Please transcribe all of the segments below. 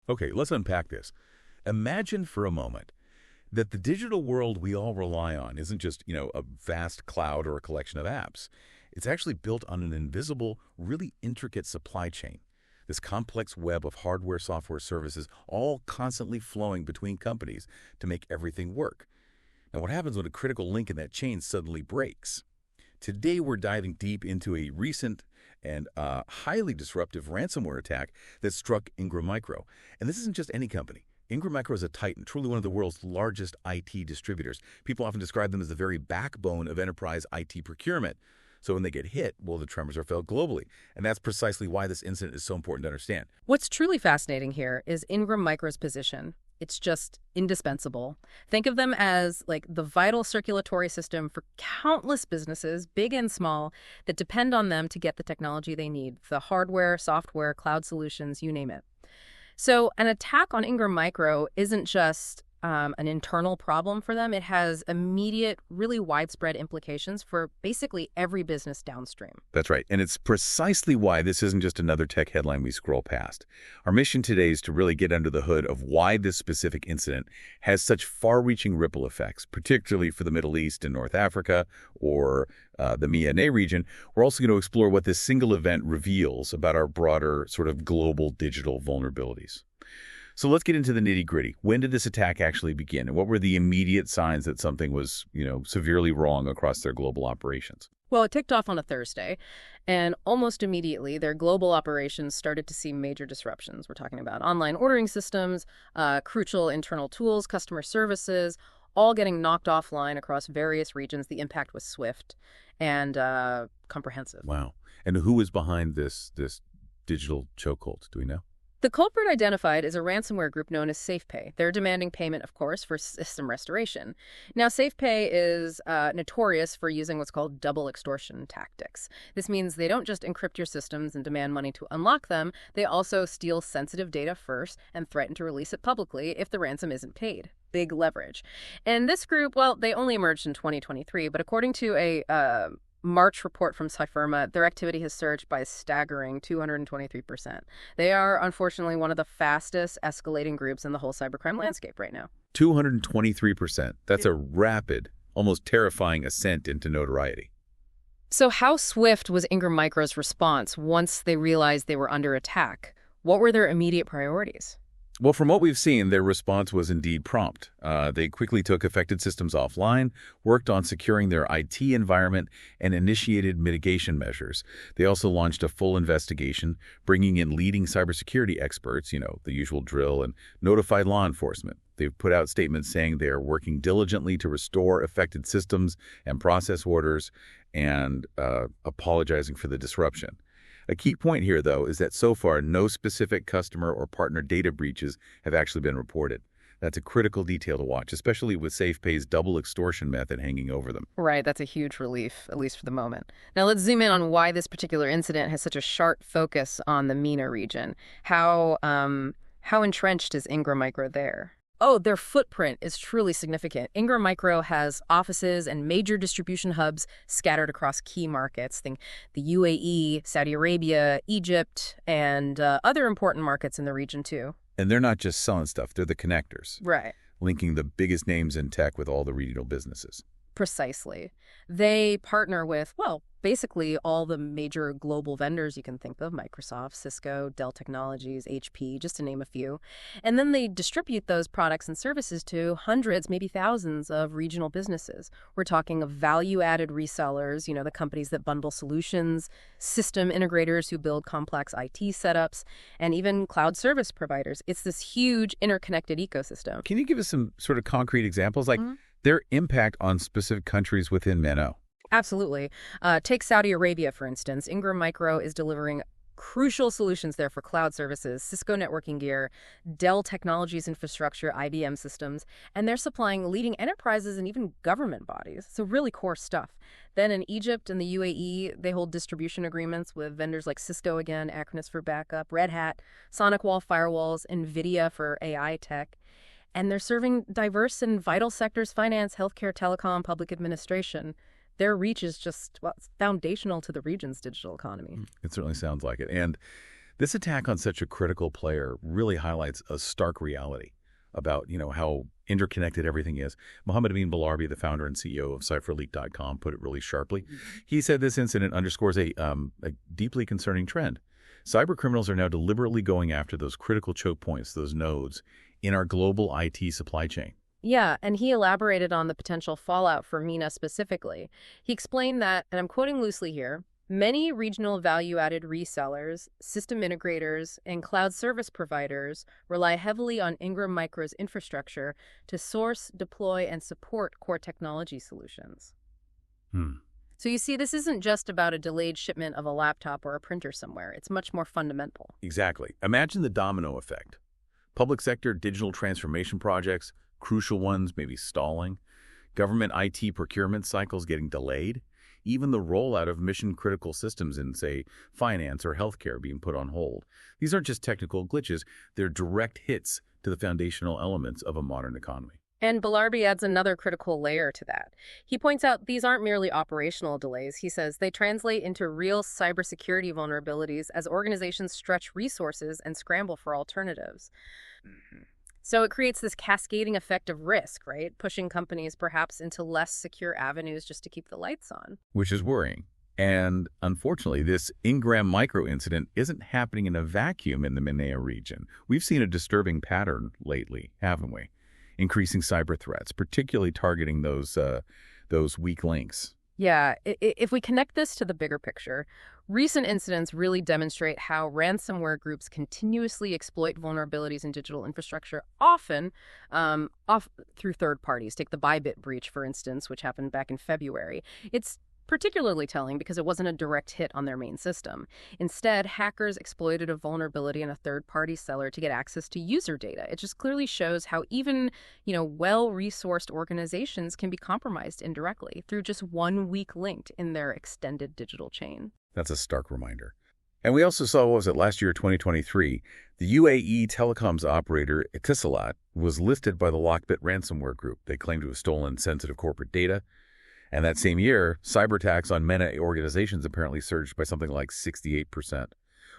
Okay, let's unpack this. Imagine for a moment that the digital world we all rely on isn't just, a vast cloud or a collection of apps. It's actually built on an invisible, really intricate supply chain. This complex web of hardware, software, services, all constantly flowing between companies to make everything work. Now, what happens when a critical link in that chain suddenly breaks? Today, we're diving deep into a recent and highly disruptive ransomware attack that struck Ingram Micro. And this isn't just any company. Ingram Micro is a titan, truly one of the world's largest IT distributors. People often describe them as the very backbone of enterprise IT procurement. So when they get hit, well, the tremors are felt globally. And that's precisely why this incident is so important to understand. What's truly fascinating here is Ingram Micro's position. It's just indispensable. Think of them as like the vital circulatory system for countless businesses, big and small, that depend on them to get the technology they need, the hardware, software, cloud solutions, you name it. So an attack on Ingram Micro isn't just an internal problem for them. It has immediate, really widespread implications for basically every business downstream. That's right. And it's precisely why this isn't just another tech headline we scroll past. Our mission today is to really get under the hood of why this specific incident has such far-reaching ripple effects, particularly for the Middle East and North Africa or the MENA region. We're also going to explore what this single event reveals about our broader sort of global digital vulnerabilities. So let's get into the nitty-gritty. When did this attack actually begin? And what were the immediate signs that something was, severely wrong across their global operations? Well, it ticked off on a Thursday, and almost immediately, their global operations started to see major disruptions. We're talking about online ordering systems, crucial internal tools, customer services, all getting knocked offline across various regions. The impact was swift and comprehensive. Wow. And who was behind this digital chokehold? Do we know? The culprit identified is a ransomware group known as SafePay. They're demanding payment, of course, for system restoration. Now, SafePay is notorious for using what's called double extortion tactics. This means they don't just encrypt your systems and demand money to unlock them. They also steal sensitive data first and threaten to release it publicly if the ransom isn't paid. Big leverage. And this group, well, they only emerged in 2023, but according to a March report from Cypherma, their activity has surged by a staggering 223%. They are, unfortunately, one of the fastest escalating groups in the whole cybercrime landscape right now. 223%. That's a rapid, almost terrifying ascent into notoriety. So how swift was Ingram Micro's response once they realized they were under attack? What were their immediate priorities? Well, from what we've seen, their response was indeed prompt. They quickly took affected systems offline, worked on securing their IT environment, and initiated mitigation measures. They also launched a full investigation, bringing in leading cybersecurity experts, the usual drill, and notified law enforcement. They've put out statements saying they are working diligently to restore affected systems and process orders and apologizing for the disruption. A key point here, though, is that so far, no specific customer or partner data breaches have actually been reported. That's a critical detail to watch, especially with SafePay's double extortion method hanging over them. Right, that's a huge relief, at least for the moment. Now let's zoom in on why this particular incident has such a sharp focus on the MENA region. How entrenched is Ingram Micro there? Oh, their footprint is truly significant. Ingram Micro has offices and major distribution hubs scattered across key markets. Think the UAE, Saudi Arabia, Egypt, and other important markets in the region, too. And they're not just selling stuff, they're the connectors. Right. Linking the biggest names in tech with all the regional businesses. Precisely. They partner with, well, basically all the major global vendors you can think of, Microsoft, Cisco, Dell Technologies, HP, just to name a few. And then they distribute those products and services to hundreds, maybe thousands of regional businesses. We're talking of value-added resellers, the companies that bundle solutions, system integrators who build complex IT setups, and even cloud service providers. It's this huge interconnected ecosystem. Can you give us some sort of concrete examples, like their impact on specific countries within MENA? Absolutely. Take Saudi Arabia, for instance. Ingram Micro is delivering crucial solutions there for cloud services, Cisco networking gear, Dell Technologies infrastructure, IBM systems, and they're supplying leading enterprises and even government bodies. So really core stuff. Then in Egypt and the UAE, they hold distribution agreements with vendors like Cisco again, Acronis for backup, Red Hat, SonicWall firewalls, NVIDIA for AI tech. And they're serving diverse and vital sectors: finance, healthcare, telecom, public administration. Their reach is just, well, it's foundational to the region's digital economy. It certainly sounds like it. And This attack on such a critical player really highlights a stark reality about, how interconnected everything is. Mohammed Amin Balarbi, the founder and CEO of CipherLeak.com, put it really sharply. He said this incident underscores a deeply concerning trend. Cybercriminals are now deliberately going after those critical choke points, those nodes, in our global IT supply chain. Yeah, and he elaborated on the potential fallout for MENA specifically. He explained that, and I'm quoting loosely here, many regional value-added resellers, system integrators, and cloud service providers rely heavily on Ingram Micro's infrastructure to source, deploy, and support core technology solutions. So you see, this isn't just about a delayed shipment of a laptop or a printer somewhere. It's much more fundamental. Exactly. Imagine the domino effect. Public sector digital transformation projects, crucial ones maybe stalling, government IT procurement cycles getting delayed, even the rollout of mission-critical systems in, say, finance or healthcare being put on hold. These aren't just technical glitches, they're direct hits to the foundational elements of a modern economy. And Balarbi adds another critical layer to that. He points out these aren't merely operational delays. He says they translate into real cybersecurity vulnerabilities as organizations stretch resources and scramble for alternatives. So it creates this cascading effect of risk, right? Pushing companies perhaps into less secure avenues just to keep the lights on. Which is worrying. And unfortunately, this Ingram Micro incident isn't happening in a vacuum in the MENA region. We've seen a disturbing pattern lately, haven't we? Increasing cyber threats, particularly targeting those weak links. Yeah, if we connect this to the bigger picture, recent incidents really demonstrate how ransomware groups continuously exploit vulnerabilities in digital infrastructure, often through third parties. Take the Bybit breach, for instance, which happened back in February. It's particularly telling because it wasn't a direct hit on their main system. Instead, hackers exploited a vulnerability in a third-party seller to get access to user data. It just clearly shows how even, well-resourced organizations can be compromised indirectly through just one weak link in their extended digital chain. That's a stark reminder. And we also saw, last year, 2023, the UAE telecoms operator Etisalat was lifted by the Lockbit ransomware group. They claimed to have stolen sensitive corporate data. And that same year, cyber attacks on MENA organizations apparently surged by something like 68%,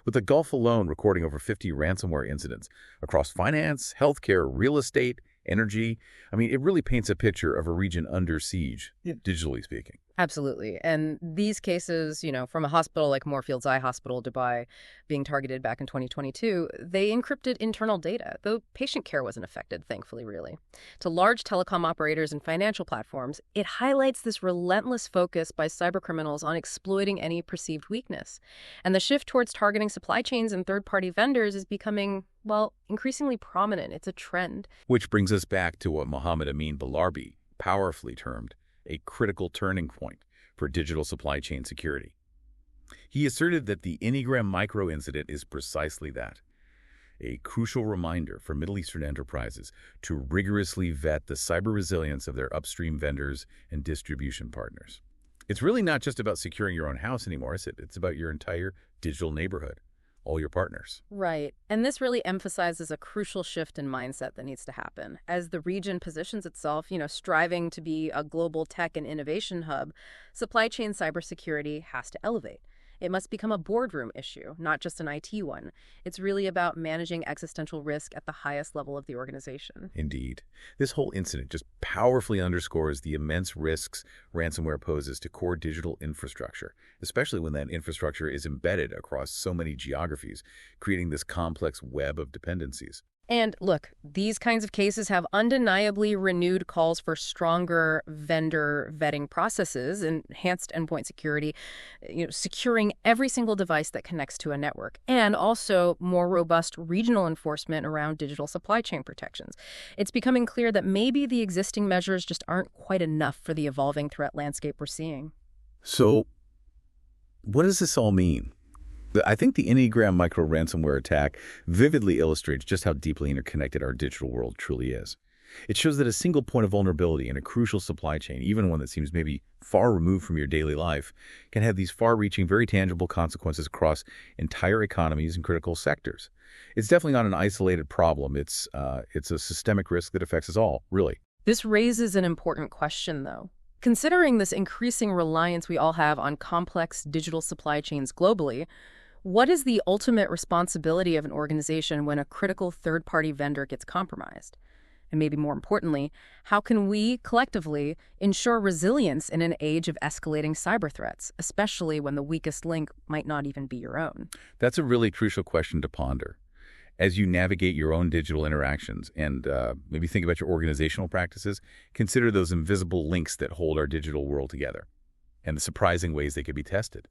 with the Gulf alone recording over 50 ransomware incidents across finance, healthcare, real estate, energy. I mean, it really paints a picture of a region under siege, digitally speaking. Absolutely. And these cases, from a hospital like Moorfields Eye Hospital, Dubai, being targeted back in 2022, they encrypted internal data, though patient care wasn't affected, thankfully, really. To large telecom operators and financial platforms, it highlights this relentless focus by cybercriminals on exploiting any perceived weakness. And the shift towards targeting supply chains and third-party vendors is becoming, increasingly prominent. It's a trend. Which brings us back to what Mohammed Amin Balarbi powerfully termed a critical turning point for digital supply chain security. He asserted that the Ingram Micro incident is precisely that, a crucial reminder for Middle Eastern enterprises to rigorously vet the cyber resilience of their upstream vendors and distribution partners. It's really not just about securing your own house anymore, is it? It's about your entire digital neighborhood, all your partners. Right. And this really emphasizes a crucial shift in mindset that needs to happen. As the region positions itself, striving to be a global tech and innovation hub, supply chain cybersecurity has to elevate. It must become a boardroom issue, not just an IT one. It's really about managing existential risk at the highest level of the organization. Indeed. This whole incident just powerfully underscores the immense risks ransomware poses to core digital infrastructure, especially when that infrastructure is embedded across so many geographies, creating this complex web of dependencies. And look, these kinds of cases have undeniably renewed calls for stronger vendor vetting processes, enhanced endpoint security, securing every single device that connects to a network, and also more robust regional enforcement around digital supply chain protections. It's becoming clear that maybe the existing measures just aren't quite enough for the evolving threat landscape we're seeing. So, what does this all mean? I think the Ingram Micro ransomware attack vividly illustrates just how deeply interconnected our digital world truly is. It shows that a single point of vulnerability in a crucial supply chain, even one that seems maybe far removed from your daily life, can have these far-reaching, very tangible consequences across entire economies and critical sectors. It's definitely not an isolated problem. It's a systemic risk that affects us all, really. This raises an important question, though. Considering this increasing reliance we all have on complex digital supply chains globally, What is the ultimate responsibility of an organization when a critical third-party vendor gets compromised? And maybe more importantly, how can we collectively ensure resilience in an age of escalating cyber threats, especially when the weakest link might not even be your own? That's a really crucial question to ponder. As you navigate your own digital interactions and maybe think about your organizational practices, consider those invisible links that hold our digital world together and the surprising ways they could be tested.